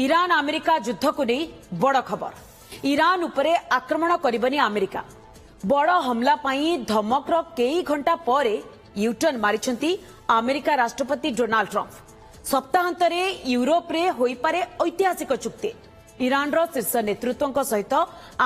Iran America युद्ध को नहीं बड़ खबर ईरान उपरे आक्रमण करबनी अमेरिका बड़ हमला पाई धमकर कई घंटा पर यूटर्न मारिछंती अमेरिका राष्ट्रपति डोनाल्ड ट्रंप सप्ताहांतरे यूरोप रे होई पारे ऐतिहासिक चुक्ति ईरान रो शीर्ष नेतृत्व सहित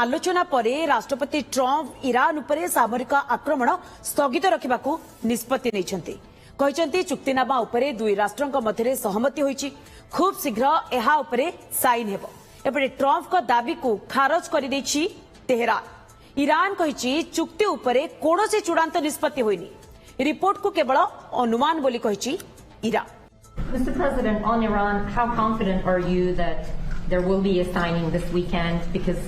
आलोचना पर राष्ट्रपति ट्रंप ईरान उपरे सामरिक आक्रमण स्थगित रखिबाकू निष्पत्ति नैछंती कहते चुक्तिनामा उपरे दुई राष्ट्रों मध्य सहमति होईची खूब शीघ्र एहा उपरे साइन हेबो एपटे ट्रंप को दाबी को खारज कर देछि तेहरान ईरान कहिछि चुक्ति उपरे कोनोसी चूड़ांत निष्पत्ति होइनी रिपोर्ट को केवल अनुमान बोली कहिछि Iran. Mr. President, on Iran, how confident are you that there will be a signing this weekend? Because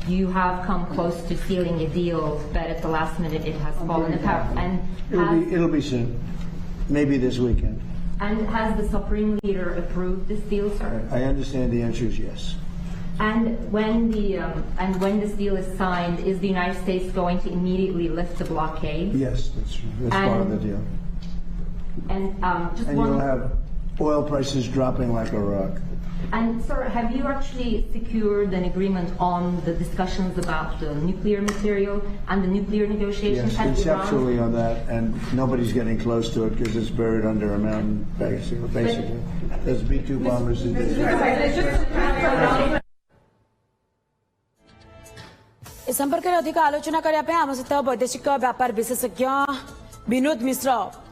you have come close to sealing a deal, but at the last minute it has fallen apart. And it'll be soon, maybe this weekend. And has the Supreme Leader approved this deal, sir? I understand the answer is yes. And when this deal is signed, is the United States going to immediately lift the blockade? Yes, that's part of the deal. And just and one. You'll have oil prices dropping like a rock. And sir, have you actually secured an agreement on the discussions about the nuclear material and the nuclear negotiations? Yes, conceptually on that, and nobody's getting close to it because it's buried under a mountain, basically. There's B-2 bombers in there. इस संपर्क में अधिक आलोचना करने आम सहित वैदेशिक व्यापार विशेषज्ञ विनोद मिश्र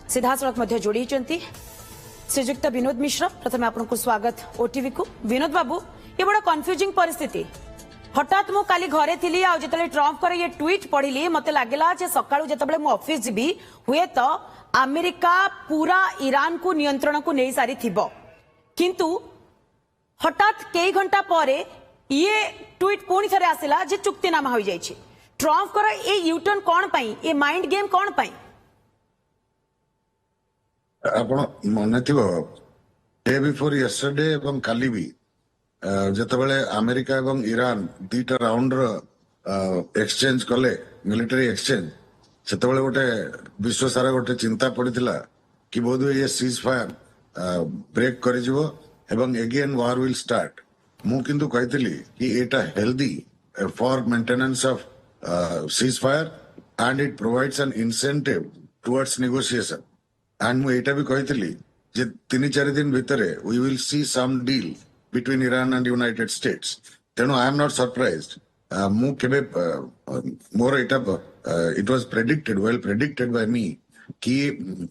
सीधासख जोड़ी श्रीजुक्त विनोद मिश्र प्रथम आपको स्वागत ओटीवी को। विनोद बाबू ये बड़ा कन्फ्यूजिंग परिस्थिति हठात मु काली घरे थी आते ट्रंप ये ट्वीट पढ़ी मत लगला सका जो ऑफिस जीवी हुए तो अमेरिका पूरा ईरान को नियंत्रण को नहीं सारी थी किंतु हठात कई घंटा पर ये ट्वीट पुणी थे आसला जे चुक्तिनामा हो जाइए ट्रंप कर ये यूटर्न कौन पाई ये माइंड गेम कौन पाई आपण मन थी डे बिफोर यस्टरडे एवं काली भी जितेबाला अमेरिका एवं ईरान दुईटा राउंड एक्सचेंज कले मिलिटरी एक्सचेंज से गोटे विश्व सारा गोटे चिंता पड़ता कि बोध ये सीज फायर ब्रेक कर एगेन वार विल स्टार्ट मु किंतु कही कि एटा healthy for maintenance of cease fire and it provides an incentive towards negotiation and मु एटा भी कही जे 3-4 दिन भितर we will see some deal between Iran and United States तेणु आई एम नॉट सरप्राइज्ड मु केबे मोर एटा it was predicted well predicted by me कि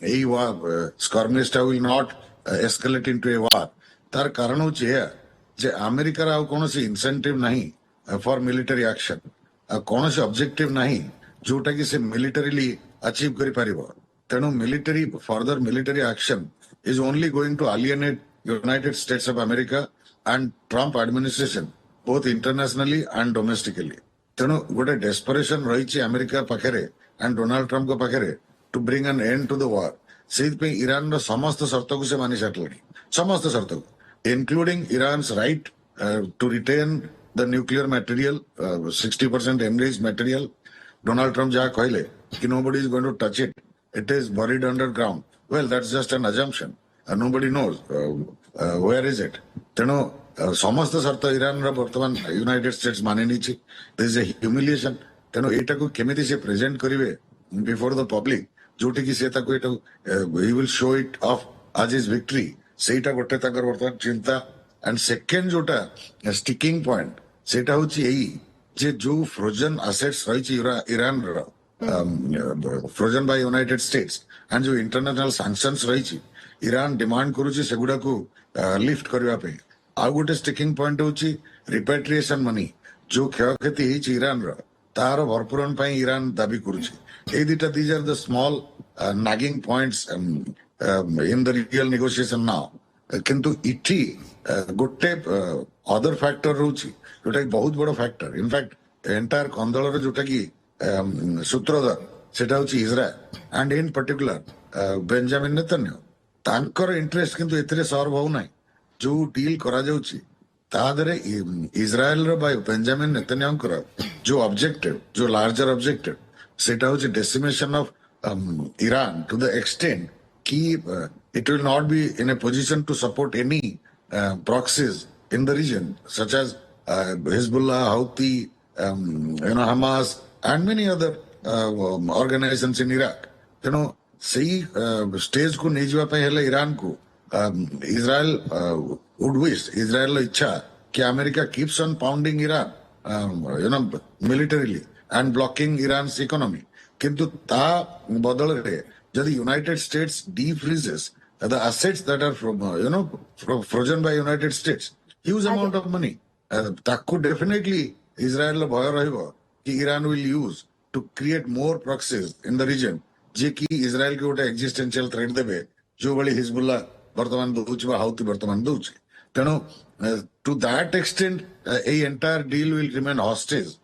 एई वार स्कॉर्मिस्टा will not escalate into a war तार कारण होचे जे अमेरिकार आउ कोनोसी इंसेंटिव नहीं फॉर मिलिटरी एक्शन कोनोसी ऑब्जेक्टिव नहीं जोटा कि से मिलिटरीली अचीव करि परिबो तेणु military further military action is only going to alienate United States of America and Trump administration both internationally and domestically तेणु गोटे डेस्परेशन रही अमेरिका पाखे एंड डोनाल्ड ट्रंप पाखे to bring an end to the war से Iran समस्त शर्त को से मानि सारे समस्त शर्त को including Iran's right to retain the nuclear material, 60% enriched material. Donald Trump jaha kahile ki nobody is going to touch it. It is buried underground. Well, that's just an assumption. Nobody knows where is it. Teno समस्त शर्त Iran रा वर्तमान United states माने नीची. This is a humiliation. तेनो एटा को केमिति से प्रेजेंट करिवे before the public जोटी की से ताको एटा he will show it off as his victory. सेटा गोटे ताकर वर्तमान चिंता एंड सेकेंड जोटा स्टिकिंग पॉइंट सेटा होची एई जे जो फ्रोजन एसेट्स रही Iran frozen by United States and जो इंटरनेशनल सैंक्शंस रही ईरान डिमांड करूची सेगुडा को लिफ्ट करबा पे आ गोटे स्टिकिंग पॉइंट होची रिपेट्रिएशन मनी जो क्षयक्षति हिची ईरान रो तार भरपूरण पई ईरान दाबी करूची ए दिटा these are the small nagging points in the real negotiation now किंतु इठी गोटे अदर फैक्टर रोची जोटा कि बहुत बड़ फैक्टर इनफैक्ट एंटायर कंदल रे जोटा कि सूत्रधर सेटा होची Israel and in particular Benjamin Netanyahu तांकर इंटरेस्ट किंतु एथिरे सर्व हो नाही जो डील करा जाउची तादरे इजराइल रो बाय बेंजामिन नेतन्याहू कर जो ऑब्जेक्टिव जो लार्जर ऑब्जेक्टिव सेटा होची decimation of Iran to the extent कि it will not be in a position to support any proxies in the region, such as Hezbollah, Houthi, Hamas, and many other organizations in Iraq. Sei stage ko नहीं जावा पाए हेले Iran को Israel would wish, Israel लो इच्छा कि America keeps on pounding Iran, militarily and blocking Iran's economy. किंतु ता बदल रहे यदि United States defreezes the assets that are frozen by United States, huge amount of money, ताकू definitely Israel लो भय रहेगा कि Iran will use to create more proxies in the region. जे कि इजराइल के गोटे एक्जिस्टेंशियल थ्रेट देबे जो बड़ी हिजबुल्ला वर्तमान दउछ बा हाउती वर्तमान दउछ तेनो to that extent a entire deal will remain hostage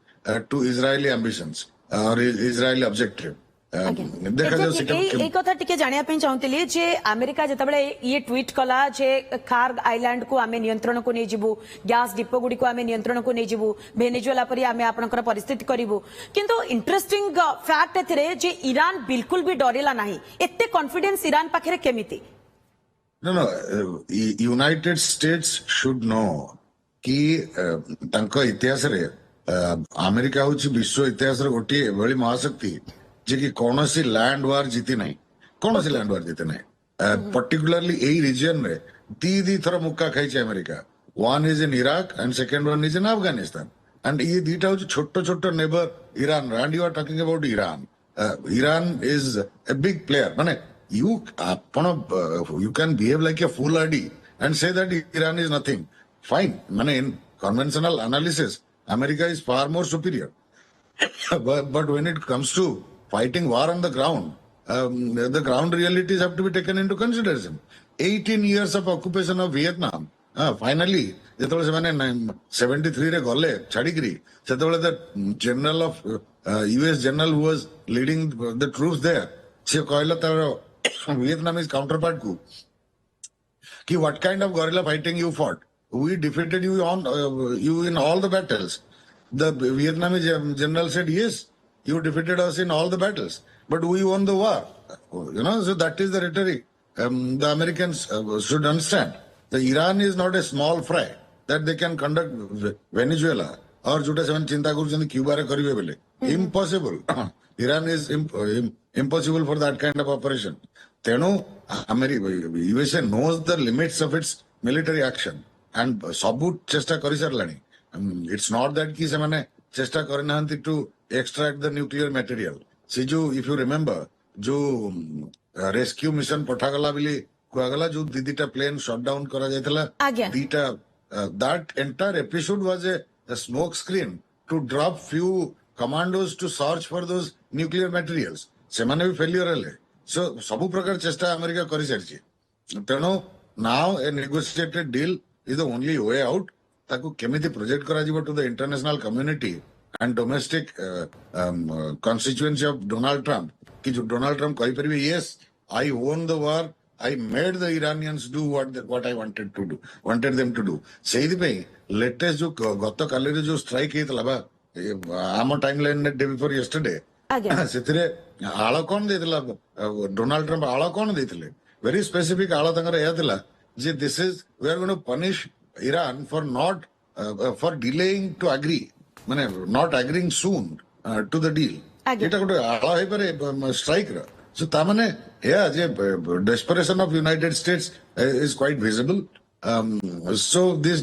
to Israeli ambitions और इजरायली ऑब्जेक्टिव देखा जाऊ सेटा ए कथा टिके जानिया पे चाहूतली जे अमेरिका जतबेले ये ट्वीट कला जे खार्ग आइलैंड को आमे नियंत्रण को नै जिवु गैस डिपो गुडी को आमे नियंत्रण को नै जिवु वेनेजुएला परी आमे आपनकर परिस्थिति करिवु किंतु इंटरेस्टिंग फैक्ट एथरे जे ईरान बिल्कुल भी डरेला नाही एते कॉन्फिडेंस ईरान पाखरे केमिति No, United states should know कि तांको इतिहास रे अमेरिका होची विश्व इतिहास रे गोटी बड़ी महाशक्ति जे कि कौनसी लैंड वार जीती नहीं कौनसी लैंड वार जीती नहीं पर्टिकुलरली एई रीजन रे दी थर मुक्का खाई America one is in Iraq and second one is in Afghanistan and ये दीटा होची छोटो छोटो neighbour Iran and you are talking about Iran is a big player माने you can behave like a foolhardy and say that Iran is nothing. Fine. In conventional analysis, America is far more superior. but when it comes to fighting war on the ground, the ground realities have to be taken into consideration. 18 years of occupation of Vietnam. Finally, ଯେତେବେଳେ ସେମାନେ 73 ରେ ଗଲେ ଛାଡିକିରି ସେତେବେଳେ the general of US general who was leading the troops there ସେ କହିଲା ତାର Vietnamese counterpart को कि what kind of guerrilla fighting you fought? We defeated you in all the battles. The Vietnamese general said, yes, you defeated us in all the battles, but we won the war. So that is the rhetoric. The Americans should understand. The Iran is not a small fry that they can conduct Venezuela or जोटा से चिंता करूँ Cuba रे करिवे बेले. Impossible. Iran is impossible for that kind of operation. तेणु USA knows the limits of its military action and सबू चेष्टा करि सरलानी. It's not that कि ସେମାନେ चेष्टा करि नाहंती to extract the nuclear material. से जो if you remember जो rescue mission पठागला बिली कुआगला जो दीदीटा plane shot down करा जायतला दीटा that entire episode was a smoke screen to drop few commandos to search for those nuclear materials. ସେମାନେ ବି failure ହେଲେ. So ସବୁ ପ୍ରକାର ଚେଷ୍ଟା ଆମେରିକା କରିସାରିଛି. ତେଣୁ now a negotiated deal is the only way out. ତାକୁ କେମିତି ପ୍ରୋଜେକ୍ଟ କରାଯିବ to the international community and domestic constituency of Donald Trump कि जो Donald Trump କହିପାରିବେ yes I won the war, I made the Iranians do what I wanted them to do. ସେଇଥିପାଇଁ latest जो ଗତ କାଲିରେ जो strike ହେଇଥିଲା ବା ଆମ timeline day before yesterday ସେଥିରେ ଆଳ କଣ ଦେଇଥିଲା ଡୋନାଲ୍ଡ ଟ୍ରମ୍ପ ଆଳ କଣ ଦେଇଥିଲେ very specific ଆଳ ତାଙ୍କର ଏହା ଥିଲା ଯେ this is we are going to punish Iran for not for delaying to agree ମାନେ not agreeing soon to the deal. ଏଇଟା ଗୋଟେ ଆଳ ହେଇପାରେ strike ର. So ତାମାନେ ଏହା ଯେ desperation of United States is quite visible. So this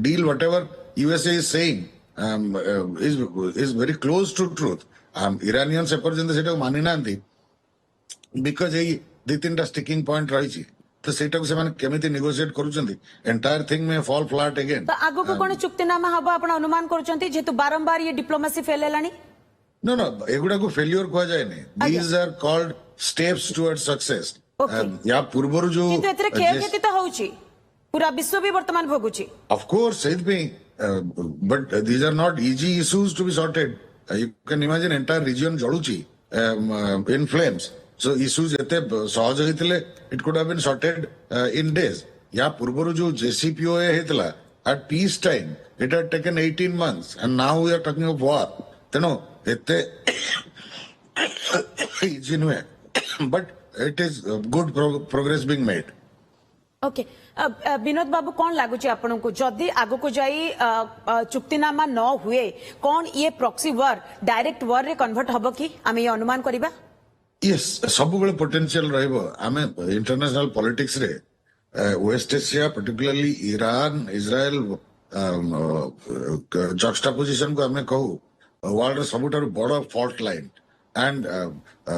deal whatever USA is saying is very close to truth. Iranians ଏପର୍ଯ୍ୟନ୍ତ ସେଟାକୁ ମାନି ନାହାନ୍ତି because ଏଇ ଦି ତିନିଟା sticking point ରହିଛି ତ ସେଇଟାକୁ ସେମାନେ କେମିତି negotiate କରୁଛନ୍ତି entire thing may fall flat again. ତ ଆଗକୁ କଣ ଚୁକ୍ତିନାମା ହବ ଆପଣ ଅନୁମାନ କରୁଛନ୍ତି ଯେହେତୁ ବାରମ୍ବାର ये डिप्लोमेसी फेल ହେଲାଣି? No, ଏଗୁଡାକୁ failure କୁହାଯାଏନି. These are called steps towards success. या ପୂର୍ବରୁ ଯୋଉ କିନ୍ତୁ ଏଥିରେ କ୍ଷୟକ୍ଷତି ତ ହଉଛି ପୁରା ବିଶ୍ୱ ବି ବର୍ତ୍ତମାନ ଭୋଗୁଛି. Of course ସେଇଥିପାଇଁ but these are not easy issues to be sorted. You can imagine entire region जळुची in flames. So issues एते सहज ହେଇଥିଲେ it could have been sorted in days. या पूର୍ବରୁ जो JCPOA ହେଇଥିଲା at peace time it had taken 18 months and now we are talking of war. ତେଣୁ ଏତେ easy ନୁହେଁ but it is good progress being made. Okay. Vinod बाबू कौन लगुच आपन को जदि आगो को जाई चुक्तिनामा न हुए कौन ये प्रॉक्सी वॉर डायरेक्ट वॉर रे कन्वर्ट हबो कि आमे ये अनुमान करिबा यस सब बेले पोटेंशियल रहइबो आमे इंटरनेशनल पॉलिटिक्स रे West Asia particularly Iran Israel juxtaposition को आमे कहू वर्ल्ड सबुठारु बड़ fault line and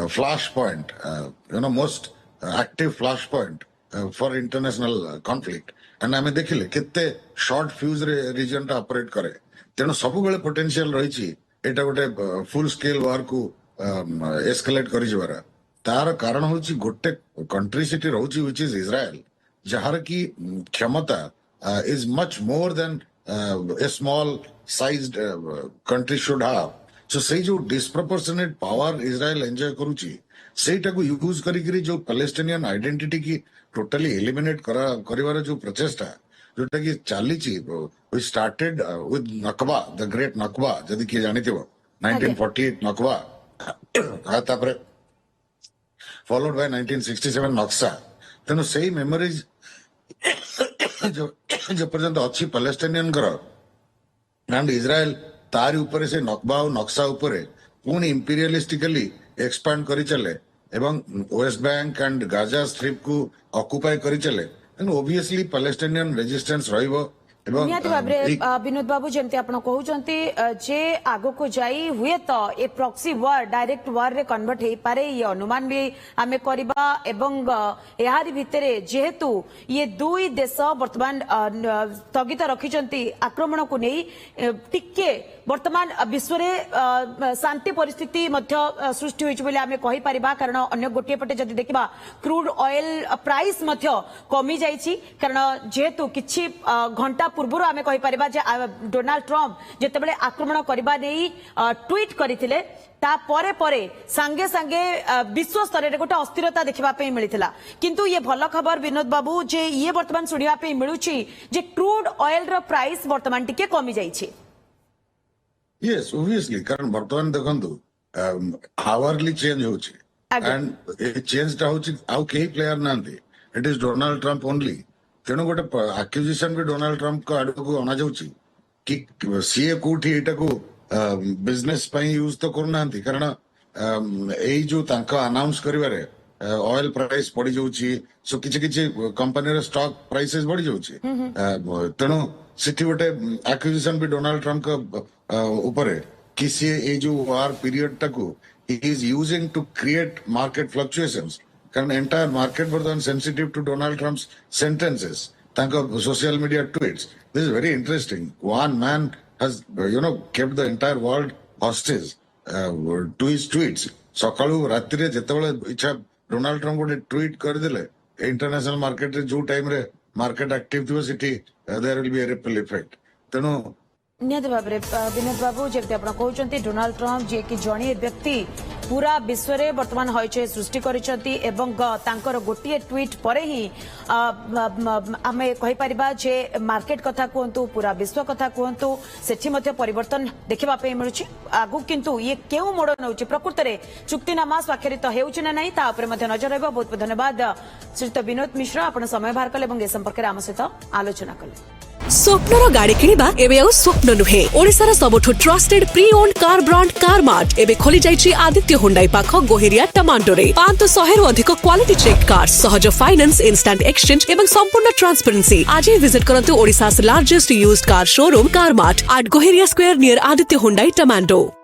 flash point most active flash point for international conflict and आमे देखिले केते शॉर्ट फ्यूज रे रीजन टा ऑपरेट करे तेणु सब बेले पोटेंशियल रही एटा गोटे फुल स्केल वार को एस्केलेट करि जबार तार कारण होची गोटे कंट्री सिटी रहउची व्हिच इज इजराइल जहार की क्षमता is much more than a small sized country should have so से जो डिस्प्रोपोर्शनेट पावर इजराइल एंजॉय करूची सेटा को यूज करी जो पैलेस्टाइनियन आइडेंटिटी की टोटली एलिमिनेट करिवार जो प्रचेष्टा जोटा की चलीची we started with Nakba the great Nakba जदि किए जानिथिबो 1948 नकबा तापरे फॉलोड बाय 1967 नक्सा तेणु से मेमोरीज जो पर्यंत अच्छी पैलेस्टाइनियन एंड इजराइल तारी ऊपर से नकबा और नक्शा ऊपर पुणी इंपीरियलिस्टिकली एक्सपांड करी चले एवं West Bank and Gaza strip को ऑक्युपाई करी चले एंड ओबियसली पैलेस्टाइनियन रेजिस्टेंस रहिबो निहाती भाबरे विनोद बाबू जेमती आपण कहउचंती जे आगो को जाई हुए तो ए प्रॉक्सी वॉर डायरेक्ट वॉर रे कन्वर्ट हे पारे ये अनुमान भी आमे करबा एवं एहारी भितरे जेहेतु ये दुई देश वर्तमान स्थगित रखिचंती आक्रमण को नै टिके वर्तमान विश्व रे शांति परिस्थिति मध्य सृष्टि होइछ बोले आमे कहि परिबा कारण अन्य गोटे पटे जदि देखिबा क्रूड ऑयल प्राइस मध्य कमी जाईछि कारण जेहेतु किछि घंटा पूर्व आमे कहि परिबा जे डोनाल्ड ट्रम्प जेतेबेले आक्रमण करबा नै ट्वीट करिथिले ता परे परे संगे संगे विश्व स्तर रे गोटे अस्थिरता देखिबा पे मिलिथिला किंतु ये भल खबर विनोद बाबू जे ये वर्तमान सुनिबा पे मिलुछि जे क्रूड ऑयल रो प्राइस वर्तमान टिके कमी जाईछि यस ऑब्वियसली कारण वर्तमान देखंतु हावरली चेंज होछि एंड ए चेंज ता होछि आउ केही प्लेयर नांती it is Donald Trump only तेणु गोटे एक्विजिशन भी डोनाल्ड ट्रम्प को आड़ को अना जाउछि कि सीए कोठी एटा को बिजनेस यूज तो करना कारण यही जो अनाउंस करिवारे ऑयल प्राइस बढ़ी जाउछि सो किछि किछि कंपनी रे स्टॉक प्राइसेस बढ़ी जाउछि तेणु सिटी गोटे एक्विजिशन भी डोनाल्ड ट्रम्प का ऊपर कि सी ए जो वार पीरियड टाको is using to create market fluctuations कारण एंटायर मार्केट वर्तमान sensitive to Donald Trump's sentences social media tweets this is very interesting one man has kept the entire world hostage to his tweets सकाळू रात्रि जेतेबेले इच्छा Donald Trump गोटे tweet करदेले international market रे जो टाइम रे मार्केट एक्टिव थियो सिटी there will be a ripple effect तेणु निहाती भाव विनोद बाबू जब आप कहते डोनाल्ड ट्रम्प जे कि जड़े व्यक्ति पूरा विश्व रे वर्तमान हईचे सृष्टि कर गोटे ट्वीट पर ही आम कहीपर जे मार्केट कथा कहतु पूरा विश्व कथा कहतु सेठी परिवर्तन देखा मिलूँ आगु किंतु ये क्यों मोड़ नौ प्रकृत में चुक्तिनामा स्वाक्षरित होउछि ना नहीं ता ऊपर नजर रहिबो। बहुत बहुत धन्यवाद श्रीयुत विनोद मिश्र आपण समय बाहर कले ए संपर्क में आम सहित आलोचना कले। स्वप्नर गाड़ी किनिबा एबे आ स्वप्न नुहे ओडिसार सबठु trusted pre owned car brand Car Mart एबे खोली जाइछि आदित्य हुंडाई पाख गोहेरिया टमाटोरे 500 रु अधिक क्वालिटी चेक कार सहज फाइनेंस इंस्टेंट एक्सचेंज एवं संपूर्ण ट्रांसपेरेंसी आज ही विजिट करंतु Odisha's largest used car showroom Car Mart at Goheria Square near Aditya Hyundai tomato.